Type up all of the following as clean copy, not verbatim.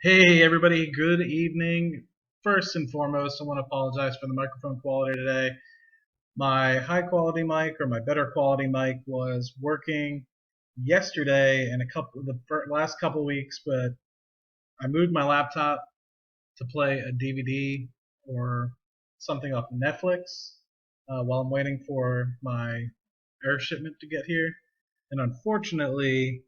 Hey everybody, good evening. First and foremost, I want to apologize for the microphone quality today. My high quality mic or my better quality mic was working yesterday and the last couple weeks, but I moved my laptop to play a DVD or something off Netflix while I'm waiting for my air shipment to get here. And unfortunately,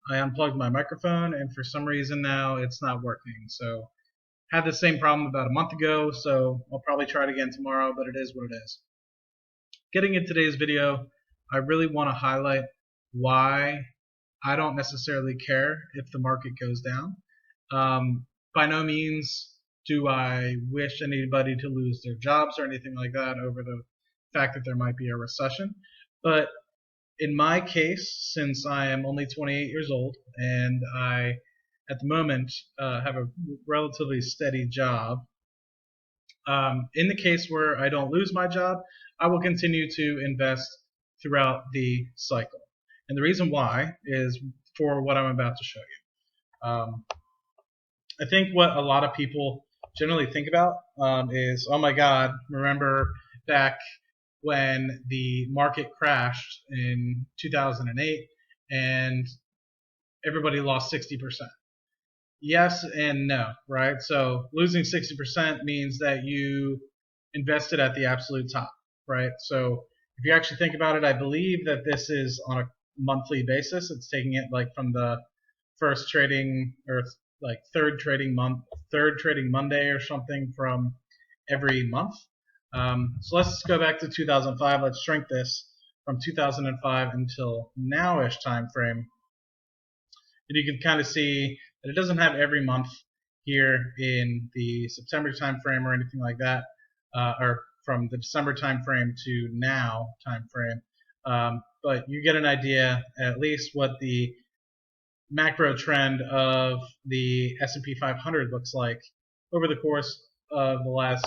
I unplugged my microphone, and for some reason now it's not working. So had the same problem about a month ago, so I'll probably try it again tomorrow, but it is what it is. Getting in today's video, I really want to highlight why I don't necessarily care if the market goes down. By no means do I wish anybody to lose their jobs or anything like that over the fact that there might be a recession. But in my case, since I am only 28 years old and I, at the moment, have a relatively steady job, in the case where I don't lose my job, I will continue to invest throughout the cycle. And the reason why is for what I'm about to show you. I think what a lot of people generally think about is, oh my God, remember back when the market crashed in 2008 and everybody lost 60%. Yes and no, right? So losing 60% means that you invested at the absolute top, right? So if you actually think about it, I believe that this is on a monthly basis. It's taking it like from the first trading or like third trading Monday or something from every month. So let's go back to 2005. Let's shrink this from 2005 until now-ish time frame. And you can kind of see that it doesn't have every month here in the September time frame or anything like that, or from the December time frame to now time frame. But you get an idea at least what the macro trend of the S&P 500 looks like over the course of the last,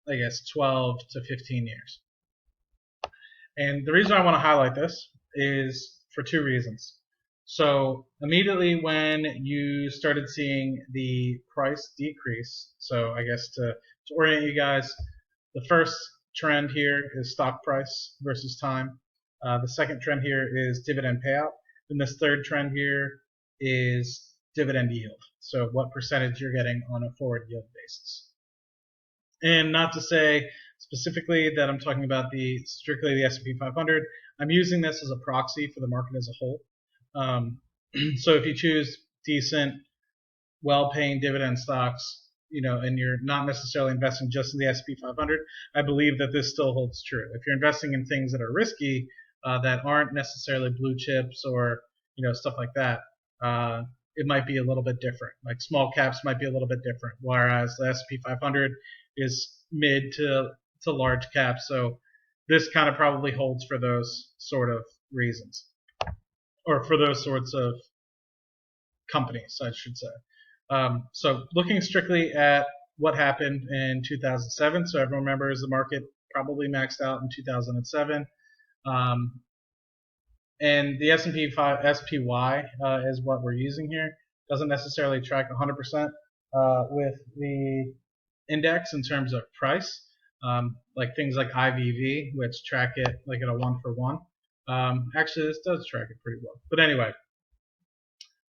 I guess, 12 to 15 years. And the reason I want to highlight this is for two reasons. So immediately when you started seeing the price decrease, so I guess to orient you guys, the first trend here is stock price versus time. The second trend here is dividend payout. And this third trend here is dividend yield. So what percentage you're getting on a forward yield basis. And not to say specifically that I'm talking about strictly the S&P 500. I'm using this as a proxy for the market as a whole. So if you choose decent, well-paying dividend stocks, and you're not necessarily investing just in the S&P 500, I believe that this still holds true. If you're investing in things that are risky, that aren't necessarily blue chips or stuff like that, it might be a little bit different. Like small caps might be a little bit different, whereas the S&P 500 is mid to large caps. So this kind of probably holds for those sort of reasons, or for those sorts of companies, I should say. So looking strictly at what happened in 2007, so everyone remembers the market probably maxed out in 2007. And the S&P 5 SPY is what we're using here. Doesn't necessarily track 100% with the index in terms of price, like things like IVV, which track it like at a 1-for-1. Actually, this does track it pretty well. But anyway,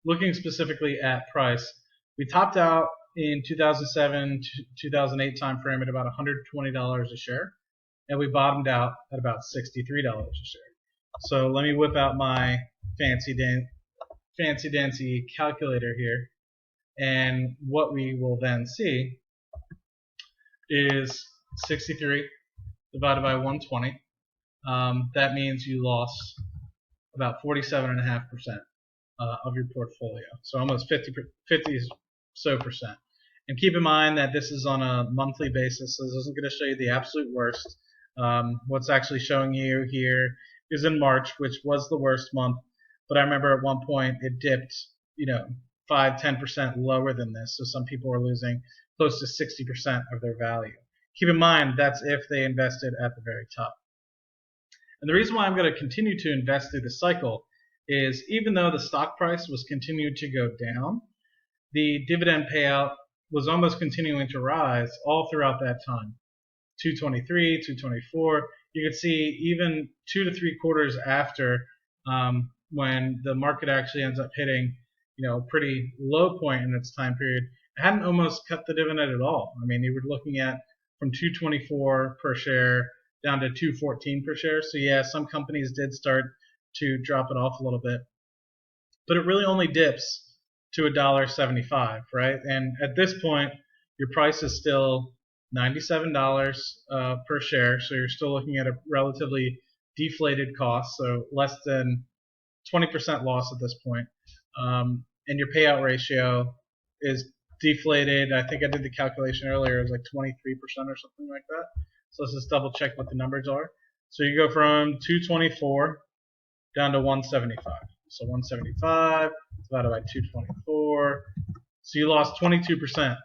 looking specifically at price, we topped out in 2007 to 2008 timeframe at about $120 a share, and we bottomed out at about $63 a share. So let me whip out my fancy dancy calculator here, and what we will then see is 63 divided by 120. That means you lost about 47.5% of your portfolio, so almost 50 so percent. And keep in mind that this is on a monthly basis, so this isn't going to show you the absolute worst. What's actually showing you here is in March, which was the worst month. But I remember at one point it dipped, 5-10% lower than this. So some people were losing close to 60% of their value. Keep in mind that's if they invested at the very top. And the reason why I'm going to continue to invest through the cycle is even though the stock price was continued to go down, the dividend payout was almost continuing to rise all throughout that time. 223, 224. You could see even 2 to 3 quarters after, when the market actually ends up hitting, a pretty low point in its time period, it hadn't almost cut the dividend at all. I mean, you were looking at from 224 per share down to 214 per share. So yeah, some companies did start to drop it off a little bit, but it really only dips to $1.75, right? And at this point, your price is still $97 per share, so you're still looking at a relatively deflated cost, so less than 20% loss at this point. And your payout ratio is deflated. I think I did the calculation earlier. It was like 23% or something like that. So let's just double check what the numbers are. So you go from 224 down to 175. So 175 divided by 224. So you lost 22%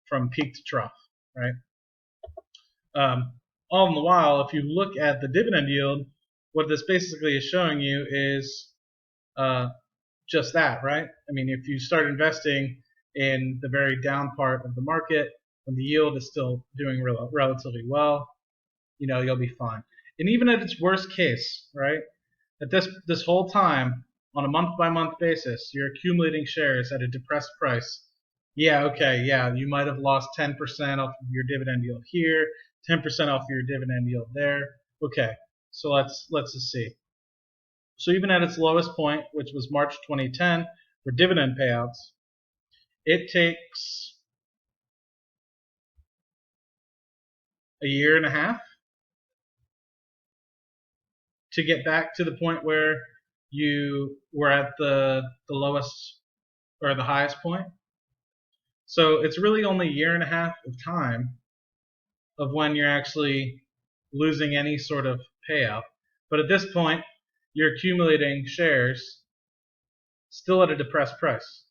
from peak to trough, right? All in the while, if you look at the dividend yield, what this basically is showing you is just that, right? I mean, if you start investing in the very down part of the market, when the yield is still doing relatively well, you'll be fine. And even at its worst case, right, at this whole time, on a month-by-month basis, you're accumulating shares at a depressed price. Yeah, okay, yeah, you might have lost 10% off of your dividend yield here, 10% off your dividend yield there. Okay, so let's just see. So even at its lowest point, which was March 2010, for dividend payouts, it takes a year and a half to get back to the point where you were at the lowest or the highest point. So it's really only a year and a half of time of when you're actually losing any sort of payout. But at this point, you're accumulating shares still at a depressed price,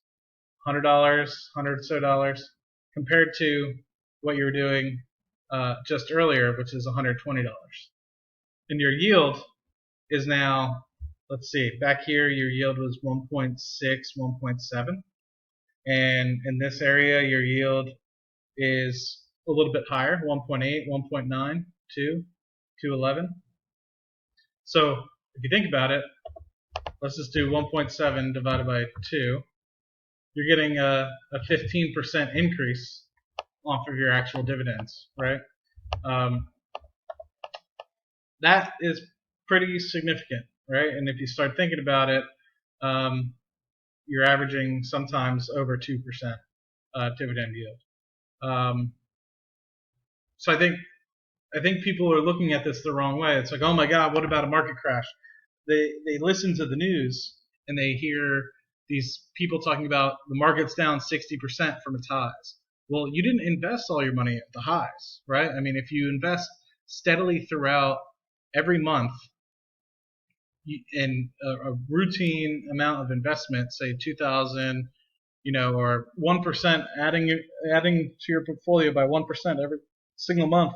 $100, $100 or so, compared to what you were doing just earlier, which is $120. And your yield is now, let's see, back here your yield was 1.6, 1.7. And in this area, your yield is a little bit higher, 1.8, 1.9, 2, 211. So if you think about it, let's just do 1.7 divided by 2. You're getting a 15% increase off of your actual dividends, right? That is pretty significant, right? And if you start thinking about it, you're averaging sometimes over 2% dividend yield. So I think people are looking at this the wrong way. It's like, oh my God, what about a market crash? They listen to the news and they hear these people talking about the market's down 60% from its highs. Well, you didn't invest all your money at the highs, right? I mean, if you invest steadily throughout every month in a routine amount of investment, say 2,000, or 1%, adding to your portfolio by 1% every single month,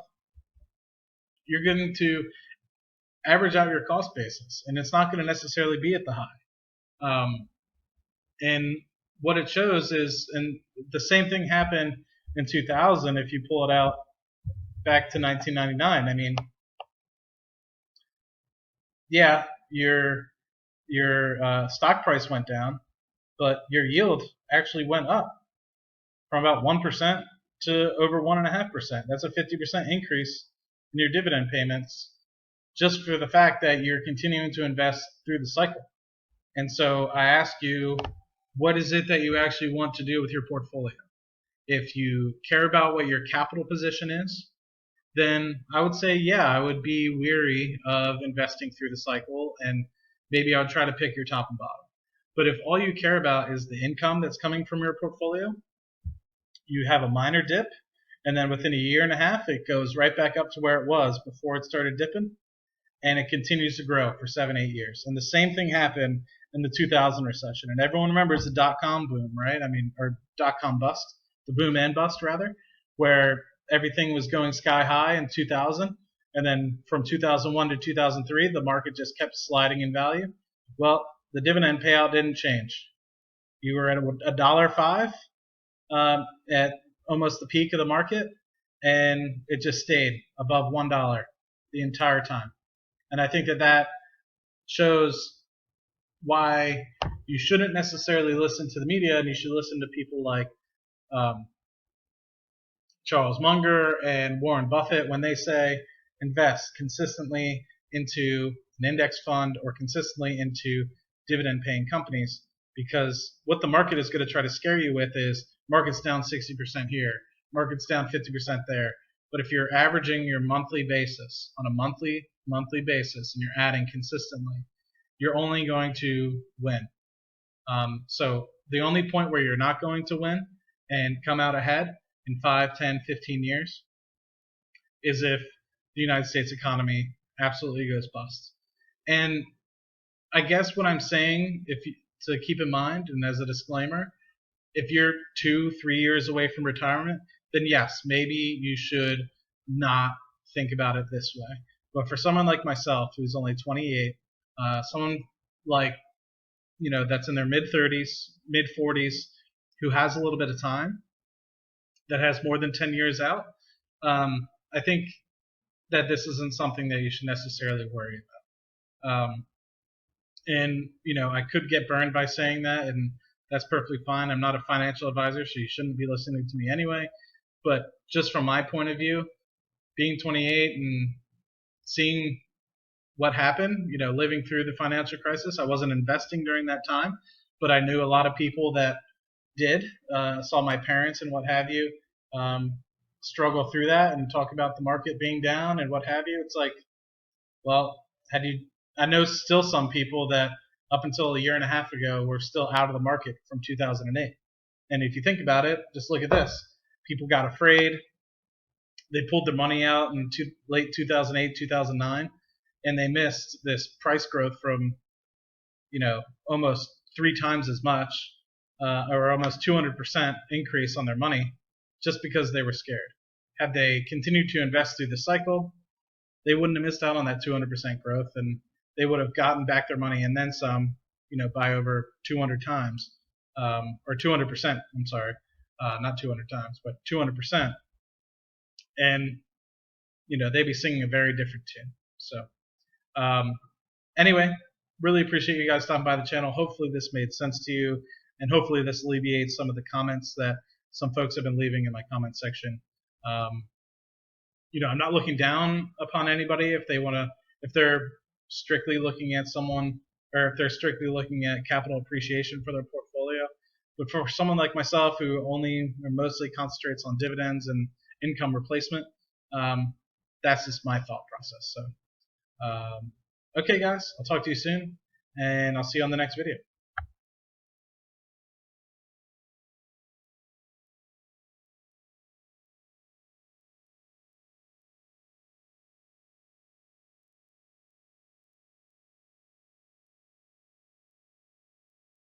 you're going to average out your cost basis, and it's not going to necessarily be at the high. And what it shows is, and the same thing happened in 2000 if you pull it out back to 1999. I mean, yeah, your stock price went down, but your yield actually went up from about 1% to over 1.5%. That's a 50% increase in your dividend payments, just for the fact that you're continuing to invest through the cycle. And so I ask you, what is it that you actually want to do with your portfolio? If you care about what your capital position is, then I would say, yeah, I would be weary of investing through the cycle, and maybe I would try to pick your top and bottom. But if all you care about is the income that's coming from your portfolio, you have a minor dip, and then within a year and a half, it goes right back up to where it was before it started dipping, and it continues to grow for 7-8 years. And the same thing happened in the 2000 recession. And everyone remembers the dot-com boom, right? I mean, or dot-com bust, the boom and bust, rather, where everything was going sky high in 2000. And then from 2001 to 2003, the market just kept sliding in value. Well, the dividend payout didn't change. You were at $1.05, at almost the peak of the market, and it just stayed above $1 the entire time. And I think that that shows why you shouldn't necessarily listen to the media, and you should listen to people like um, Charles Munger and Warren Buffett when they say invest consistently into an index fund or consistently into dividend paying companies, because what the market is going to try to scare you with is market's down 60% here, market's down 50% there. But if you're averaging your monthly basis on a monthly basis and you're adding consistently, you're only going to win. So the only point where you're not going to win and come out ahead in 5, 10, 15 years is if the United States economy absolutely goes bust. And I guess what I'm saying, to keep in mind, and as a disclaimer, if you're 2, 3 years away from retirement, then yes, maybe you should not think about it this way. But for someone like myself, who's only 28, someone like, that's in their mid 30s, mid 40s, who has a little bit of time, that has more than 10 years out, I think that this isn't something that you should necessarily worry about. And I could get burned by saying that, and that's perfectly fine. I'm not a financial advisor, so you shouldn't be listening to me anyway. But just from my point of view, being 28 and seeing what happened, living through the financial crisis, I wasn't investing during that time, but I knew a lot of people that did. Saw my parents and what have you struggle through that and talk about the market being down and what have you. It's like, well, I know still some people that up until a year and a half ago were still out of the market from 2008. And if you think about it, just look at this. People got afraid. They pulled their money out in late 2008, 2009, and they missed this price growth from, almost 3 times as much, or almost 200% increase on their money, just because they were scared. Had they continued to invest through the cycle, they wouldn't have missed out on that 200% growth, and they would have gotten back their money and then some, by over 200 times, or 200%. I'm sorry, not 200 times, but 200%. And they'd be singing a very different tune. So, anyway, really appreciate you guys stopping by the channel. Hopefully this made sense to you, and hopefully this alleviates some of the comments that some folks have been leaving in my comment section. I'm not looking down upon anybody if they're strictly looking at someone, or if they're strictly looking at capital appreciation for their portfolio. But for someone like myself, who only or mostly concentrates on dividends and income replacement, that's just my thought process. So, okay, guys, I'll talk to you soon, and I'll see you on the next video.